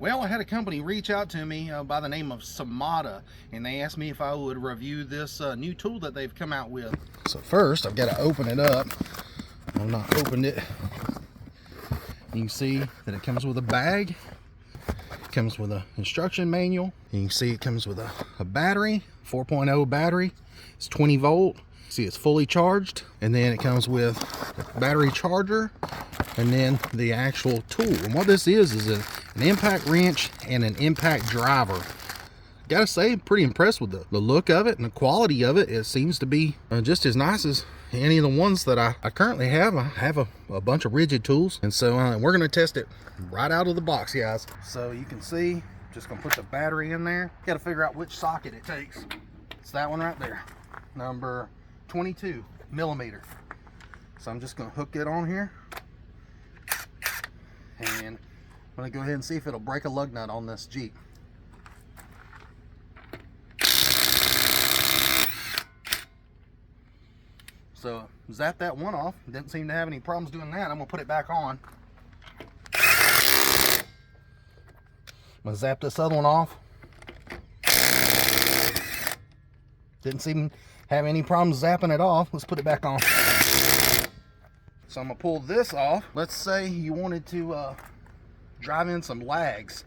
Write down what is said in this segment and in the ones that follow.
Well, I had a company reach out to me by the name of Somada, and they asked me if I would review this new tool that they've come out with. So first, I've got to open it up. I've not opened it. You can see that it comes with a bag. It comes with an instruction manual. You can see it comes with a battery, 4.0 battery. It's 20 volt. See, it's fully charged. And then it comes with a battery charger and then the actual tool. And what this is an impact wrench and an impact driver. Gotta say, I'm pretty impressed with the look of it and the quality of it. It seems to be just as nice as any of the ones that I currently have. I have a bunch of rigid tools, and so we're gonna test it right out of the box, guys. So you can see, just gonna put the battery in there. Gotta figure out which socket it takes. It's that one right there, number 22 millimeter. So I'm just gonna hook it on here, and I'm gonna go ahead and see if it'll break a lug nut on this Jeep. So zap that one off. Didn't seem to have any problems doing that. I'm gonna put it back on. I'm gonna zap this other one off. Didn't seem to have any problems zapping it off. Let's put it back on. So I'm gonna pull this off. Let's say you wanted to drive in some lags.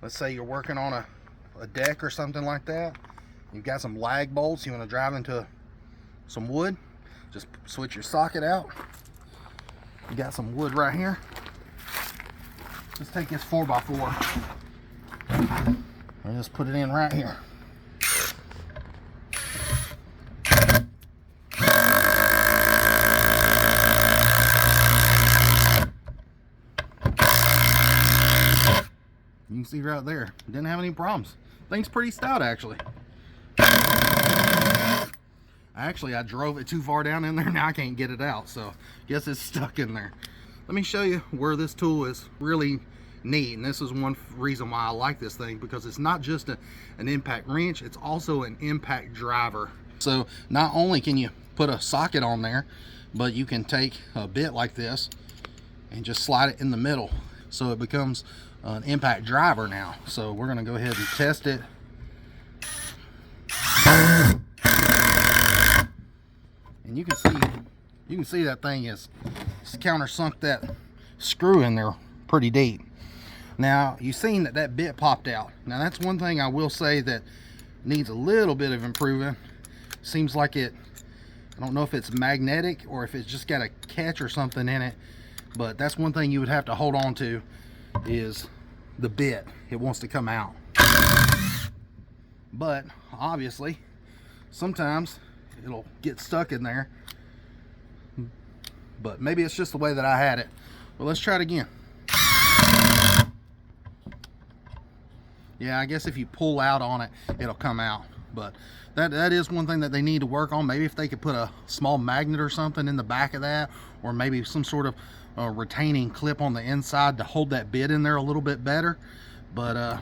Let's say you're working on a deck or something like that. You've got some lag bolts. You want to drive into some wood. Just switch your socket out. You got some wood right here. Just take this 4x4 and just put it in right here. You can see right there, didn't have any problems. Thing's pretty stout, actually. I drove it too far down in there. Now I can't get it out, so guess it's stuck in there. Let me show you where this tool is really neat, and this is one reason why I like this thing, because it's not just an impact wrench, it's also an impact driver. So not only can you put a socket on there, but you can take a bit like this and just slide it in the middle, so it becomes an impact driver now. So we're going to go ahead and test it. And you can see that thing is countersunk that screw in there pretty deep. Now you've seen that bit popped out. Now that's one thing I will say that needs a little bit of improvement. Seems like I don't know if it's magnetic or if it's just got a catch or something in it, but that's one thing you would have to hold on to, is the bit. It wants to come out. But obviously sometimes it'll get stuck in there, but maybe it's just the way that I had it. Well, let's try it again. Yeah, I guess if you pull out on it, it'll come out. But that is one thing that they need to work on. Maybe if they could put a small magnet or something in the back of that, or maybe some sort of retaining clip on the inside to hold that bit in there a little bit better. But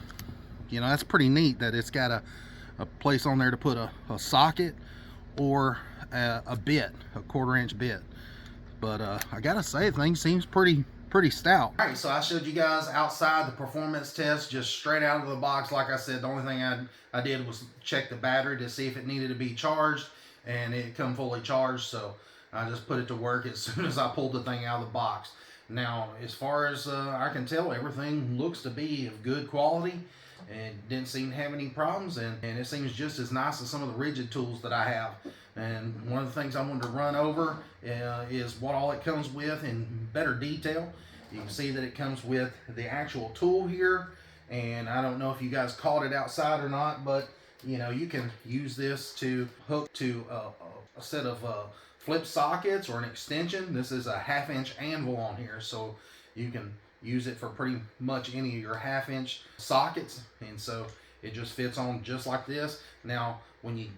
you know, that's pretty neat that it's got a place on there to put a socket or a bit, a 1/4 inch bit. But I gotta say, the thing seems pretty stout. All right, so I showed you guys outside the performance test, just straight out of the box. Like I said, the only thing I did was check the battery to see if it needed to be charged, and it come fully charged. So I just put it to work as soon as I pulled the thing out of the box. Now, as far as I can tell, everything looks to be of good quality and didn't seem to have any problems, and it seems just as nice as some of the rigid tools that I have. And one of the things I wanted to run over is what all it comes with in better detail. You can see that it comes with the actual tool here, and I don't know if you guys caught it outside or not, but you know, you can use this to hook to a set of flip sockets or an extension. This is a 1/2 inch anvil on here, so you can use it for pretty much any of your 1/2 inch sockets, and so it just fits on just like this. Now when you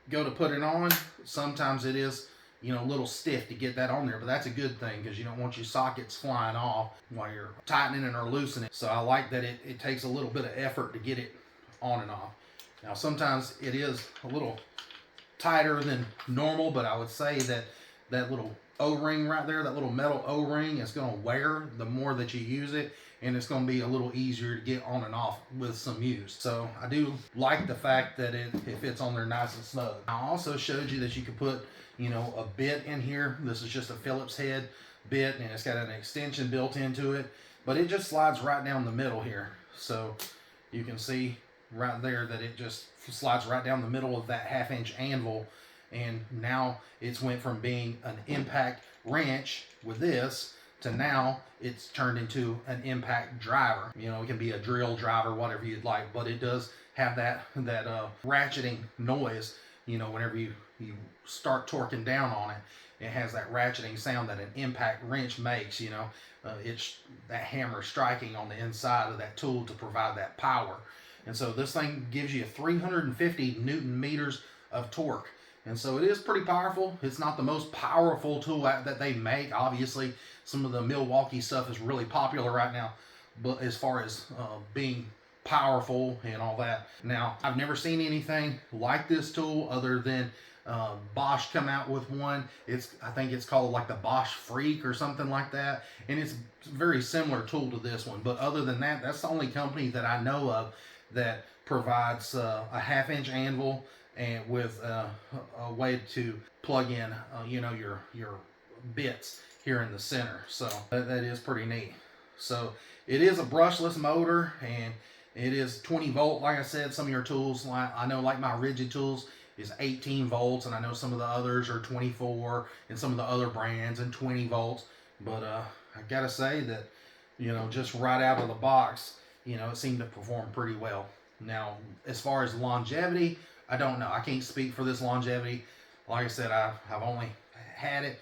go to put it on, sometimes it is, you know, a little stiff to get that on there, but that's a good thing, because you don't want your sockets flying off while you're tightening it or loosening it. So I like that it takes a little bit of effort to get it on and off. Now sometimes it is a little tighter than normal, but I would say that little O-ring right there, that little metal O-ring, is going to wear the more that you use it, and it's going to be a little easier to get on and off with some use. So I do like the fact that it fits on there nice and snug. I also showed you that you could put, you know, a bit in here. This is just a Phillips head bit, and it's got an extension built into it, but it just slides right down the middle here. So you can see right there that it just slides right down the middle of that 1/2-inch anvil, and now it's went from being an impact wrench with this to now it's turned into an impact driver. You know, it can be a drill driver, whatever you'd like, but it does have that ratcheting noise. You know, whenever you start torquing down on it, it has that ratcheting sound that an impact wrench makes. You know, it's that hammer striking on the inside of that tool to provide that power. And so this thing gives you 350 Newton meters of torque. And so it is pretty powerful. It's not the most powerful tool that they make. Obviously, some of the Milwaukee stuff is really popular right now, but as far as being powerful and all that. Now, I've never seen anything like this tool other than Bosch come out with one. I think it's called like the Bosch Freak or something like that, and it's a very similar tool to this one. But other than that, that's the only company that I know of that provides a 1/2-inch anvil and with a way to plug in you know, your bits here in the center. So that is pretty neat. So it is a brushless motor, and it is 20 volt. Like I said, some of your tools, I know like my rigid tools is 18 volts, and I know some of the others are 24, and some of the other brands and 20 volts. But I gotta say that, you know, just right out of the box, you know, it seemed to perform pretty well. Now, as far as longevity, I don't know. I can't speak for this longevity. Like I said, I've only had it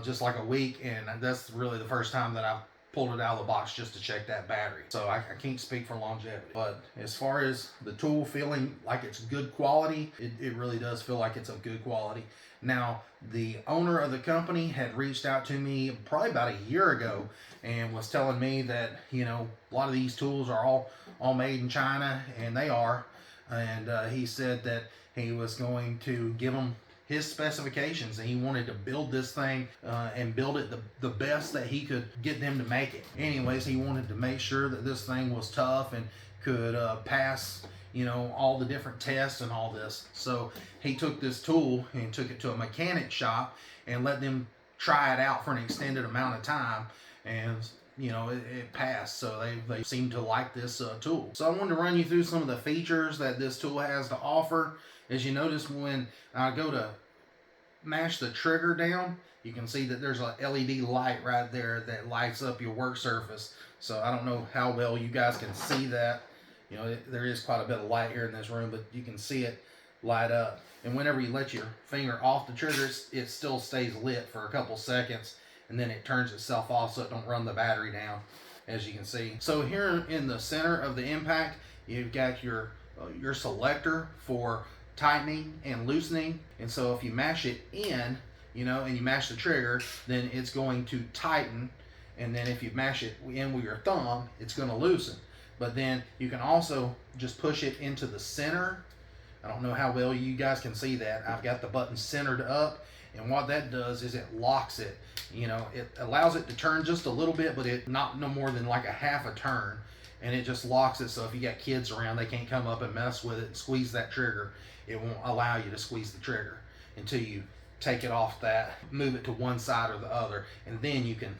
just like a week, and that's really the first time that I've pulled it out of the box just to check that battery. So I can't speak for longevity. But as far as the tool feeling like it's good quality, it really does feel like it's of good quality. Now, the owner of the company had reached out to me probably about a year ago and was telling me that, you know, a lot of these tools are all made in China, and they are. And he said that he was going to give them his specifications, and he wanted to build this thing and build it the best that he could get them to make it. Anyways, he wanted to make sure that this thing was tough and could pass, you know, all the different tests and all this. So he took this tool and took it to a mechanic shop and let them try it out for an extended amount of time, and you know, it passed. So they seem to like this tool. So I wanted to run you through some of the features that this tool has to offer. As you notice, when I go to mash the trigger down, you can see that there's a LED light right there that lights up your work surface. So I don't know how well you guys can see that. You know, there is quite a bit of light here in this room, but you can see it light up. And whenever you let your finger off the trigger, it still stays lit for a couple seconds, and then it turns itself off so it don't run the battery down, as you can see. So here in the center of the impact, you've got your selector for tightening and loosening. And so if you mash it in, you know, and you mash the trigger, then it's going to tighten. And then if you mash it in with your thumb, it's going to loosen. But then you can also just push it into the center. I don't know how well you guys can see that. I've got the button centered up, and what that does is it locks it. You know, it allows it to turn just a little bit, but not no more than like a half a turn, and it just locks it. So if you got kids around, they can't come up and mess with it and squeeze that trigger. It won't allow you to squeeze the trigger until you take it off that, move it to one side or the other, and then you can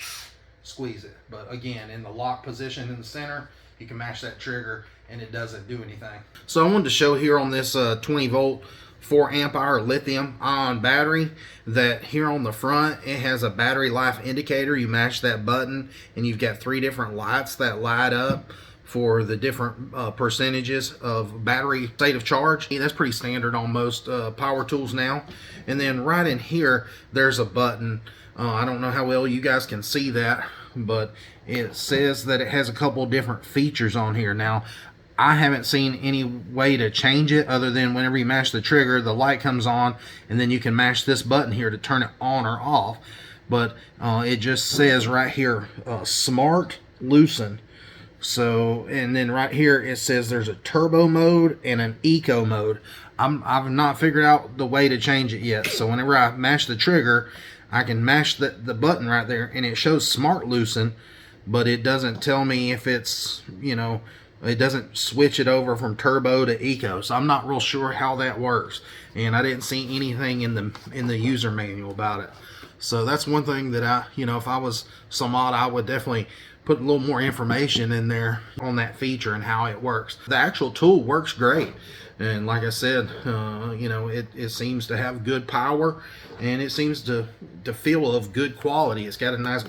squeeze it. But again, in the lock position in the center, you can mash that trigger and it doesn't do anything. So I wanted to show here on this 20 volt 4 amp hour lithium ion battery that here on the front it has a battery life indicator. You mash that button and you've got 3 different lights that light up for the different percentages of battery state of charge. That's pretty standard on most power tools now. And then right in here there's a button. I don't know how well you guys can see that, but it says that it has a couple different features on here. Now, I haven't seen any way to change it other than whenever you mash the trigger, the light comes on, and then you can mash this button here to turn it on or off. But it just says right here, smart loosen. So, and then right here it says there's a turbo mode and an eco mode. I've not figured out the way to change it yet. So whenever I mash the trigger, I can mash the button right there and it shows smart loosen, but it doesn't tell me if it's, you know, it doesn't switch it over from turbo to eco. So I'm not real sure how that works, and I didn't see anything in the user manual about it. So that's one thing that I, you know, if I was Somada, I would definitely put a little more information in there on that feature and how it works. The actual tool works great, and like I said, you know, it seems to have good power, and it seems to feel of good quality. It's got a nice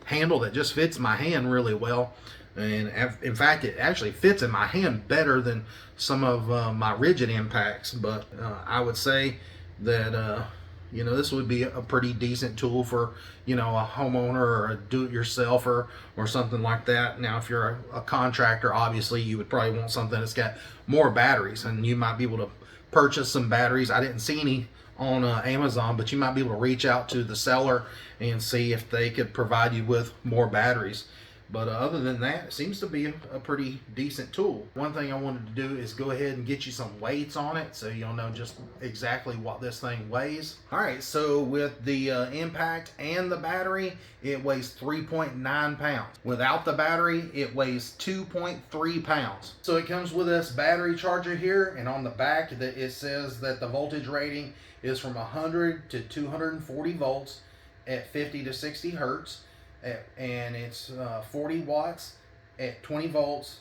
handle that just fits my hand really well, and in fact it actually fits in my hand better than some of my rigid impacts. But I would say that you know, this would be a pretty decent tool for, you know, a homeowner or a do-it-yourselfer or something like that. Now, if you're a contractor, obviously you would probably want something that's got more batteries, and you might be able to purchase some batteries. I didn't see any on Amazon, but you might be able to reach out to the seller and see if they could provide you with more batteries. But other than that, it seems to be a pretty decent tool. One thing I wanted to do is go ahead and get you some weights on it so you'll know just exactly what this thing weighs. All right, so with the impact and the battery, it weighs 3.9 pounds. Without the battery, it weighs 2.3 pounds. So it comes with this battery charger here, and on the back it says that the voltage rating is from 100 to 240 volts at 50 to 60 hertz. And it's 40 watts at 20 volts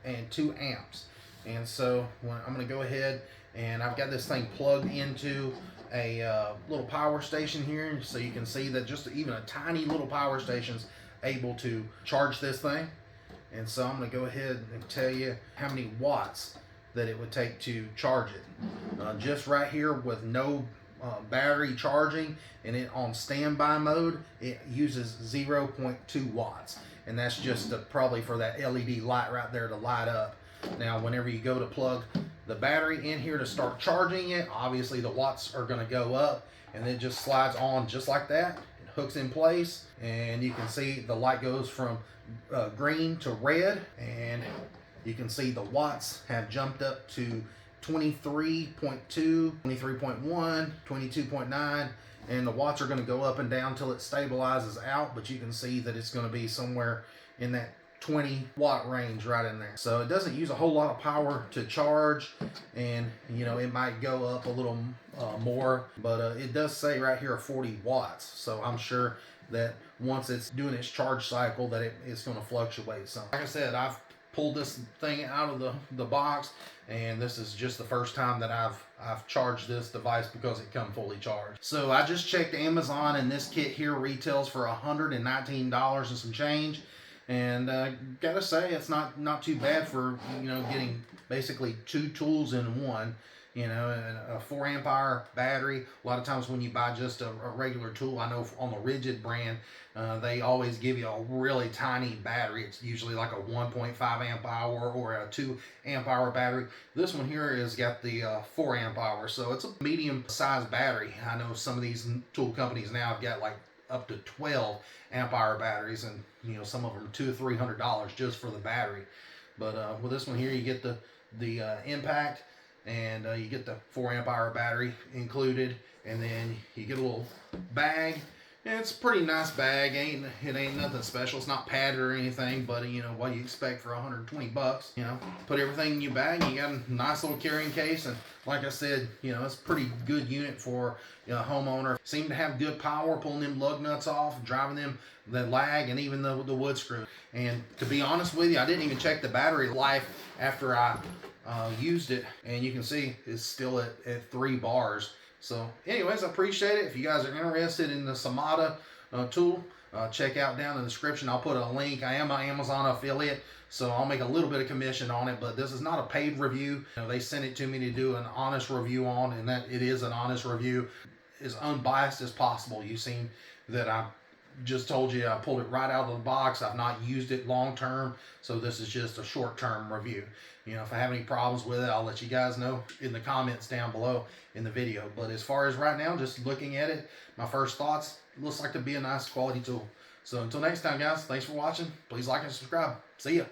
and 2 amps. And so I'm going to go ahead, and I've got this thing plugged into a little power station here, so you can see that just even a tiny little power station's able to charge this thing. And so I'm going to go ahead and tell you how many watts that it would take to charge it. Just right here with no battery charging and it on standby mode, it uses 0.2 watts, and that's just probably for that LED light right there to light up. Now whenever you go to plug the battery in here to start charging it, obviously the watts are going to go up, and then it just slides on just like that. It hooks in place, and you can see the light goes from green to red, and you can see the watts have jumped up to 23.2, 23.1, 22.9, and the watts are going to go up and down till it stabilizes out, but you can see that it's going to be somewhere in that 20 watt range right in there. So it doesn't use a whole lot of power to charge, and you know, it might go up a little more, but it does say right here 40 watts, so I'm sure that once it's doing its charge cycle that it's going to fluctuate some. Like I said, I've pulled this thing out of the box, and this is just the first time that I've charged this device because it come fully charged. So I just checked Amazon, and this kit here retails for $119 and some change, and gotta say it's not too bad for, you know, getting basically two tools in one. You know, and a 4 amp hour battery. A lot of times when you buy just a regular tool, I know on the Rigid brand, they always give you a really tiny battery. It's usually like a 1.5 amp hour or a 2 amp hour battery. This one here has got the 4 amp hour, so it's a medium sized battery. I know some of these tool companies now have got like up to 12 amp hour batteries, and you know, some of them $200-300 just for the battery. But with this one here, you get the impact, and you get the 4 amp hour battery included, and then you get a little bag. And it's a pretty nice bag. It ain't nothing special. It's not padded or anything, but you know what you expect for 120 bucks. You know, put everything in your bag, and you got a nice little carrying case. And like I said, you know, it's a pretty good unit for, you know, a homeowner. Seem to have good power pulling them lug nuts off, driving them, the lag, and even the wood screw. And to be honest with you, I didn't even check the battery life after I used it, and you can see it's still at 3 bars. So anyways, I appreciate it. If you guys are interested in the Somada tool, check out down in the description. I'll put a link. I am an Amazon affiliate, so I'll make a little bit of commission on it, but this is not a paid review. You know, they sent it to me to do an honest review on, and that it is an honest review, as unbiased as possible. You've seen that I just told you I pulled it right out of the box. I've not used it long term, so this is just a short term review. You know, if I have any problems with it, I'll let you guys know in the comments down below in the video. But as far as right now, just looking at it, my first thoughts, it looks like to be a nice quality tool. So until next time, guys, thanks for watching. Please like and subscribe. See ya.